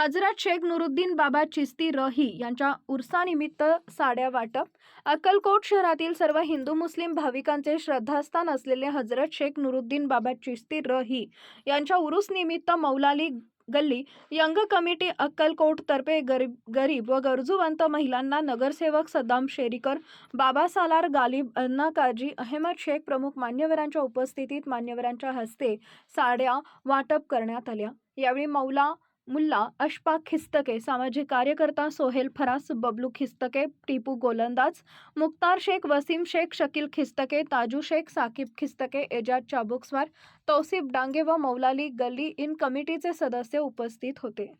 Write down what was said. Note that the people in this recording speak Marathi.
हजरत शेख नुरुद्दीन बाबा चिश्ती रही यांच्या उर्सानिमित्त साड्या वाटप. अक्कलकोट शहरातील सर्व हिंदू मुस्लिम भाविकांचे श्रद्धास्थान असलेले हजरत शेख नुरुद्दीन बाबा चिश्ती रही यांच्या उरूस निमित्त मौलाली गल्ली यंग कमिटी अक्कलकोट तर्फे गरीब व गरजूवंत महिलांना नगरसेवक सद्दाम शेरीकर, बाबा सालार गालिब, अन्ना काजी, अहमद शेख प्रमुख मान्यवरांच्या उपस्थितीत मान्यवरांच्या हस्ते साड्या वाटप करण्यात आल्या. यावेळी मुल्ला अशफाक खिस्तके, सामाजिक कार्यकर्ता सोहेल फरास, बबलू खिस्तके, टिपू गोलंदाज, मुख्तार शेख, वसीम शेख, शकील खिस्तके, ताजू शेख, साकिब खिस्तके, एजाज चाबुकस्वार, तौसिफ डांगे व मौलाली गल्ली इन कमिटीचे सदस्य उपस्थित होते.